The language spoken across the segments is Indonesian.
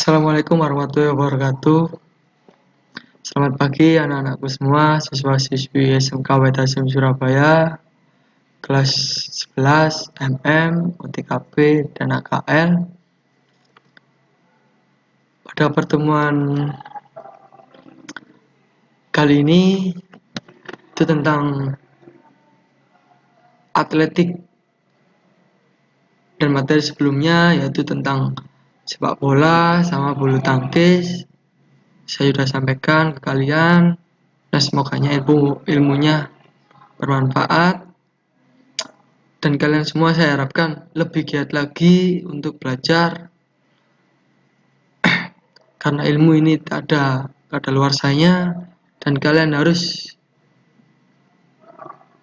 Assalamualaikum warahmatullahi wabarakatuh. Selamat pagi anak-anakku semua, siswa-siswi SMK Wetasim Surabaya, kelas 11 MM, OTKP, dan AKL. Pada pertemuan kali ini itu tentang atletik, dan materi sebelumnya yaitu tentang sepak bola sama bulu tangkis. Saya sudah sampaikan ke kalian, dan semoganya ilmunya bermanfaat, dan kalian semua saya harapkan lebih giat lagi untuk belajar, karena ilmu ini tak ada kadaluarsanya, dan kalian harus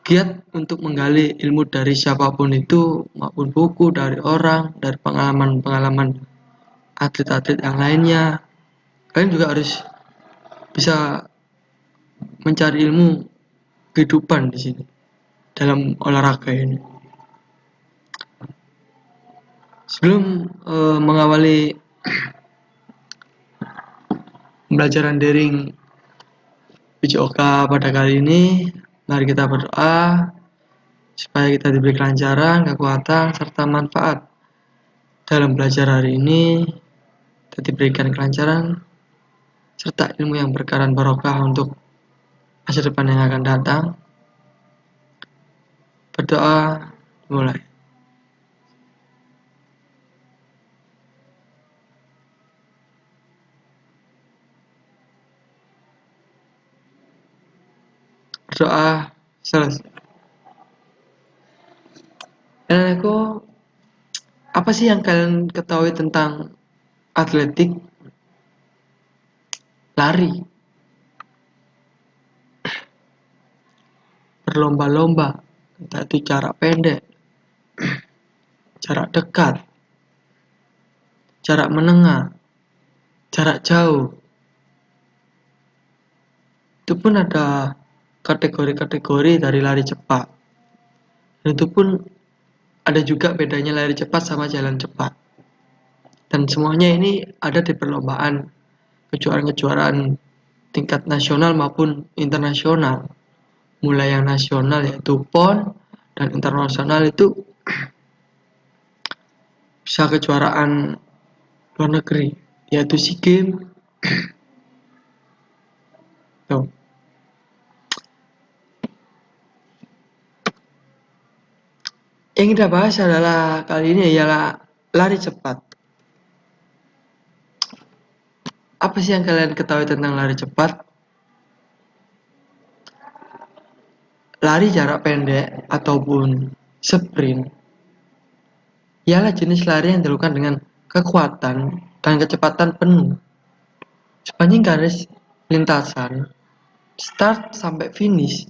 giat untuk menggali ilmu dari siapapun itu, maupun buku, dari orang, dari pengalaman-pengalaman atlet-atlet yang lainnya. Kalian juga harus bisa mencari ilmu kehidupan di sini dalam olahraga ini. Sebelum mengawali pembelajaran daring PJOK pada kali ini, mari kita berdoa supaya kita diberi kelancaran, kekuatan, serta manfaat dalam belajar hari ini. Kita diberikan kelancaran serta ilmu yang berkah dan barokah untuk masa depan yang akan datang. Berdoa, mulai. Berdoa selesai. Dan aku, apa sih yang kalian ketahui tentang atletik? Lari, berlomba-lomba, entah itu jarak pendek, jarak dekat, jarak menengah, jarak jauh. Itu pun ada kategori-kategori dari lari cepat. Dan itu pun ada juga bedanya lari cepat sama jalan cepat. Dan semuanya ini ada di perlombaan kejuaraan-kejuaraan tingkat nasional maupun internasional. Mulai yang nasional yaitu PON, dan internasional itu bisa kejuaraan luar negeri yaitu SEA Games. Tuh. Yang kita bahas adalah kali ini ialah lari cepat. Apa sih yang kalian ketahui tentang lari cepat? Lari jarak pendek ataupun sprint ialah jenis lari yang dilakukan dengan kekuatan dan kecepatan penuh sepanjang garis lintasan start sampai finish,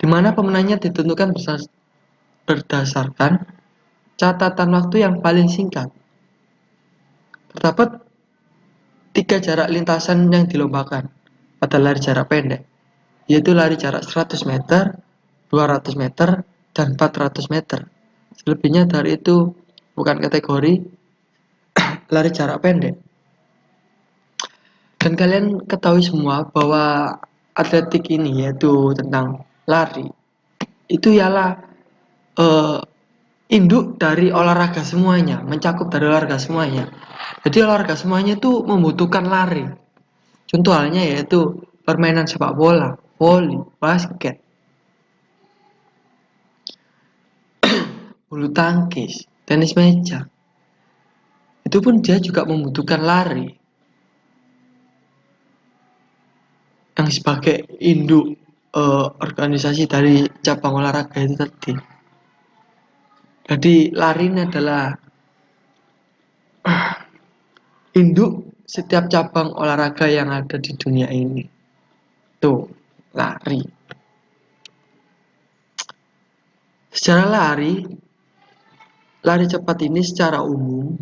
di mana pemenangnya ditentukan berdasarkan catatan waktu yang paling singkat. Terdapat 3 jarak lintasan yang dilombakan pada lari jarak pendek, yaitu lari jarak 100 meter, 200 meter, dan 400 meter. Selebihnya dari itu bukan kategori lari jarak pendek. Dan kalian ketahui semua bahwa atletik ini, yaitu tentang lari, itu ialah induk dari olahraga semuanya, mencakup dari olahraga semuanya. Jadi olahraga semuanya itu membutuhkan lari. Contoh halnya yaitu permainan sepak bola, voli, basket, bulu tangkis, tenis meja. Itu pun dia juga membutuhkan lari. Yang sebagai induk organisasi dari cabang olahraga itu tadi. Jadi lari ini adalah induk setiap cabang olahraga yang ada di dunia ini. Tuh, lari. Secara lari cepat ini secara umum,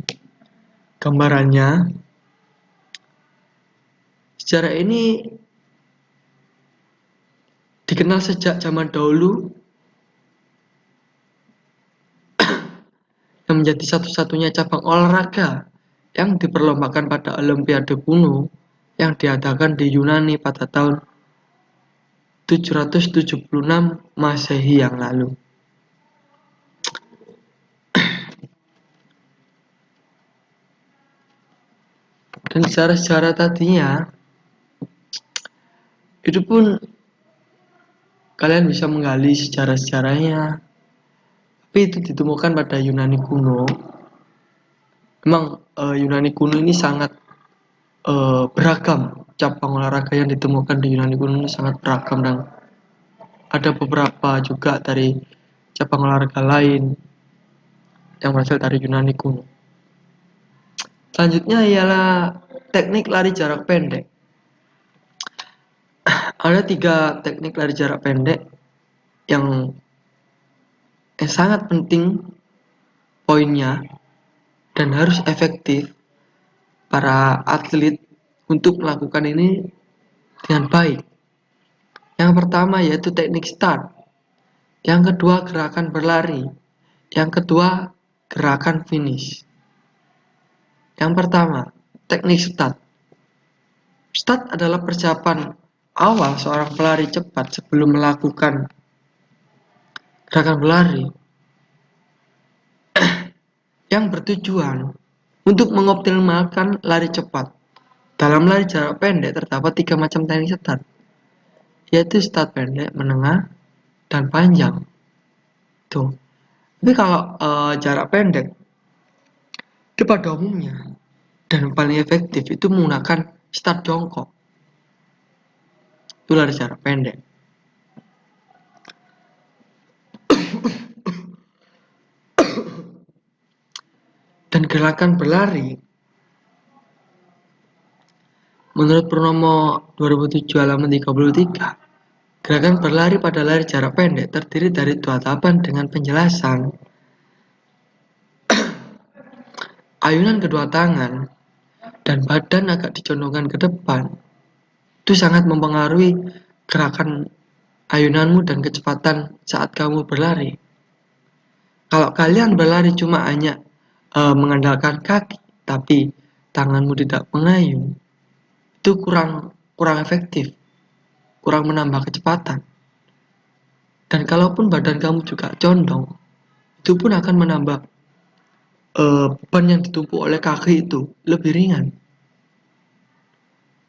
gambarannya, sejarah ini dikenal sejak zaman dahulu, yang menjadi satu-satunya cabang olahraga yang diperlombakan pada Olimpiade kuno yang diadakan di Yunani pada tahun 776 Masehi yang lalu. Dan sejarah-sejarah tadinya itu pun kalian bisa menggali sejarah-sejarahnya, tapi itu ditemukan pada Yunani kuno. Memang Yunani kuno ini sangat beragam. Cabang olahraga yang ditemukan di Yunani kuno ini sangat beragam, dan ada beberapa juga dari cabang olahraga lain yang berasal dari Yunani kuno. Selanjutnya ialah teknik lari jarak pendek. Ada 3 teknik lari jarak pendek yang sangat penting poinnya dan harus efektif para atlet untuk melakukan ini dengan baik. Yang pertama yaitu teknik start, yang kedua gerakan berlari, yang kedua gerakan finish. Yang pertama, teknik start. Start adalah persiapan awal seorang pelari cepat sebelum melakukan gerakan berlari yang bertujuan untuk mengoptimalkan lari cepat. Dalam lari jarak pendek terdapat 3 macam teknik start, yaitu start pendek, menengah, dan panjang. Tuh. Tapi kalau jarak pendek itu pada umumnya dan paling efektif itu menggunakan start jongkok. Itu lari jarak pendek. Dan gerakan berlari menurut Purnomo 2007 halaman 33, gerakan berlari pada lari jarak pendek terdiri dari 2 tahapan dengan penjelasan. Ayunan kedua tangan dan badan agak dicondongkan ke depan. Itu sangat mempengaruhi gerakan ayunanmu dan kecepatan saat kamu berlari. Kalau kalian berlari cuma hanya mengandalkan kaki, tapi tanganmu tidak mengayun, itu kurang efektif, kurang menambah kecepatan. Dan kalaupun badan kamu juga condong, itu pun akan menambah beban yang ditumpuk oleh kaki itu lebih ringan.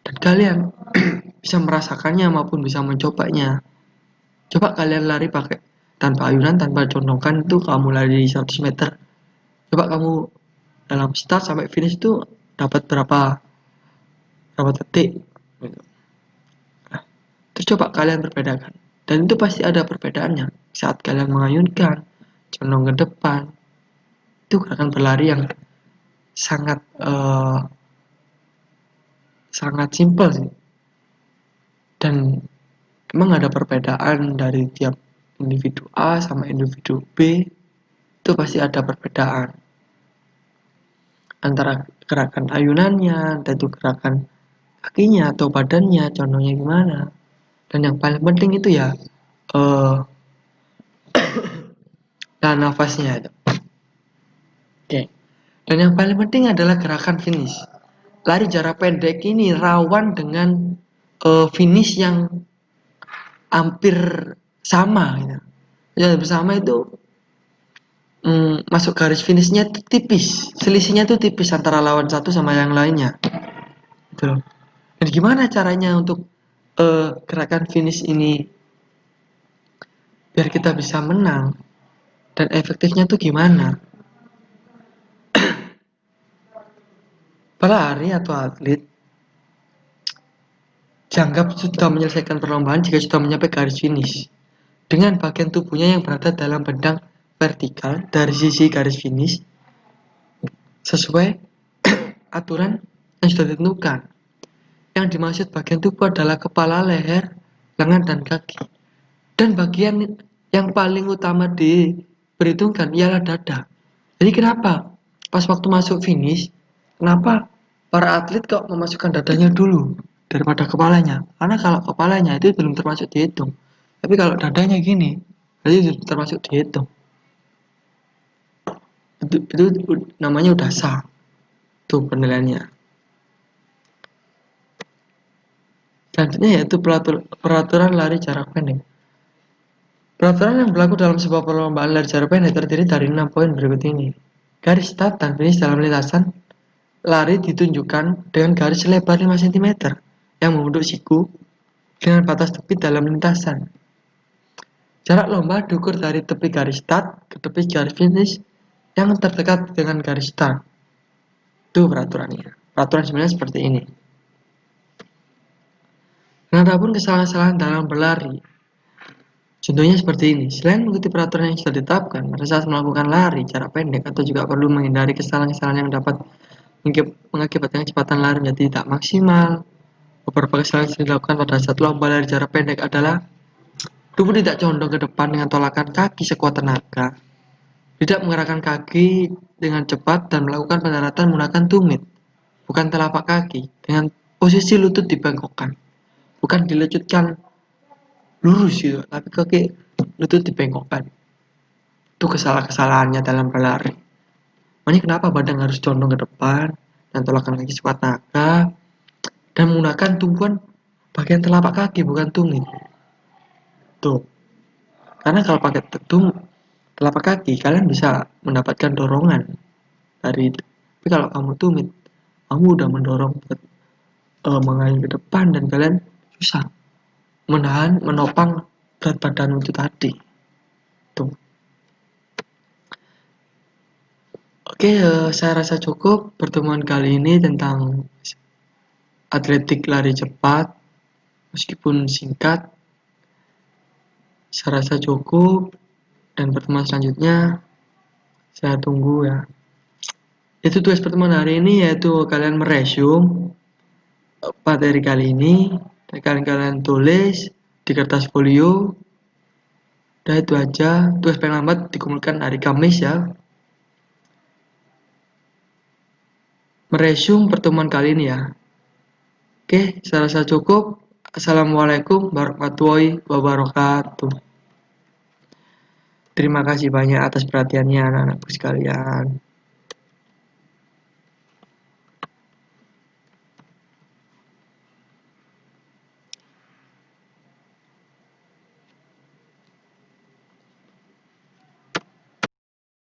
Dan kalian bisa merasakannya maupun bisa mencobanya. Coba kalian lari pakai tanpa ayunan, tanpa condongkan, itu kamu lari 100 meter. Coba kamu dalam start sampai finish itu dapat berapa detik gitu. Nah, terus coba kalian perbedakan, dan itu pasti ada perbedaannya saat kalian mengayunkan, condong ke depan. Itu gerakan berlari yang sangat simpel sih, dan memang ada perbedaan dari tiap individu A sama individu B. Itu pasti ada perbedaan antara gerakan ayunannya, dan itu gerakan kakinya atau badannya, condongnya gimana. Dan yang paling penting itu ya tahan nafasnya itu. Oke. Dan yang paling penting adalah gerakan finish. Lari jarak pendek ini rawan dengan finish yang hampir sama gitu. Yang bersama itu masuk garis finishnya itu tipis, selisihnya itu tipis antara lawan satu sama yang lainnya. Gitu loh. Dan gimana caranya untuk gerakan finish ini biar kita bisa menang dan efektifnya tuh gimana? Pelari atau atlet dianggap sudah menyelesaikan perlombaan jika sudah mencapai garis finish dengan bagian tubuhnya yang berada dalam bentang vertikal dari sisi garis finish sesuai aturan yang sudah ditentukan. Yang dimaksud bagian tubuh adalah kepala, leher, lengan, dan kaki. Dan bagian yang paling utama diperhitungkan ialah dada. Jadi kenapa pas waktu masuk finish, kenapa para atlet kok memasukkan dadanya dulu daripada kepalanya? Karena kalau kepalanya itu belum termasuk dihitung, tapi kalau dadanya gini, berarti termasuk dihitung. Itu namanya udah sah. Tuh penilaiannya. Selanjutnya yaitu peraturan lari jarak pendek. Peraturan yang berlaku dalam sebuah perlombaan lari jarak pendek terdiri dari 6 poin berikut ini. Garis start dan finish dalam lintasan lari ditunjukkan dengan garis lebar 5 cm yang membentuk siku dengan batas tepi dalam lintasan. Jarak lomba diukur dari tepi garis start ke tepi garis finish yang terdekat dengan garis start. Itu peraturannya. Peraturan sebenarnya seperti ini. Adapun kesalahan-kesalahan dalam berlari, contohnya seperti ini. Selain mengikuti peraturan yang sudah ditetapkan, pada saat melakukan lari jarak pendek atau juga perlu menghindari kesalahan-kesalahan yang dapat mengakibatkan kecepatan lari menjadi tidak maksimal. Beberapa kesalahan yang dilakukan pada saat lomba lari jarak pendek adalah tubuh tidak condong ke depan dengan tolakan kaki sekuat tenaga, tidak menggerakkan kaki dengan cepat dan melakukan pendaratan menggunakan tumit, bukan telapak kaki, dengan posisi lutut dibengkokkan, bukan dilecutkan lurus gitu, tapi kaki lutut dibengkokkan. Itu kesalahan-kesalahannya dalam berlari. Makanya kenapa badan harus condong ke depan dan tolakan kaki sekuat tenaga dan menggunakan tumpuan bagian telapak kaki bukan tumit. Tuh. Karena kalau pakai telapak kaki kalian bisa mendapatkan dorongan dari, tapi kalau kamu tumit kamu udah mendorong mengayun ke depan dan kalian susah menopang berat badan itu tadi. Tuh. Oke, saya rasa cukup pertemuan kali ini tentang atletik lari cepat, meskipun singkat. Saya rasa cukup, dan pertemuan selanjutnya saya tunggu ya. Itu tugas pertemuan hari ini, yaitu kalian meresume materi kali ini dan kalian tulis di kertas folio. Udah itu aja. Tugas paling lambat dikumpulkan hari Kamis ya. Meresume pertemuan kali ini ya. Oke, saya rasa cukup. Assalamualaikum warahmatullahi wabarakatuh. Terima kasih banyak atas perhatiannya anak-anakku sekalian.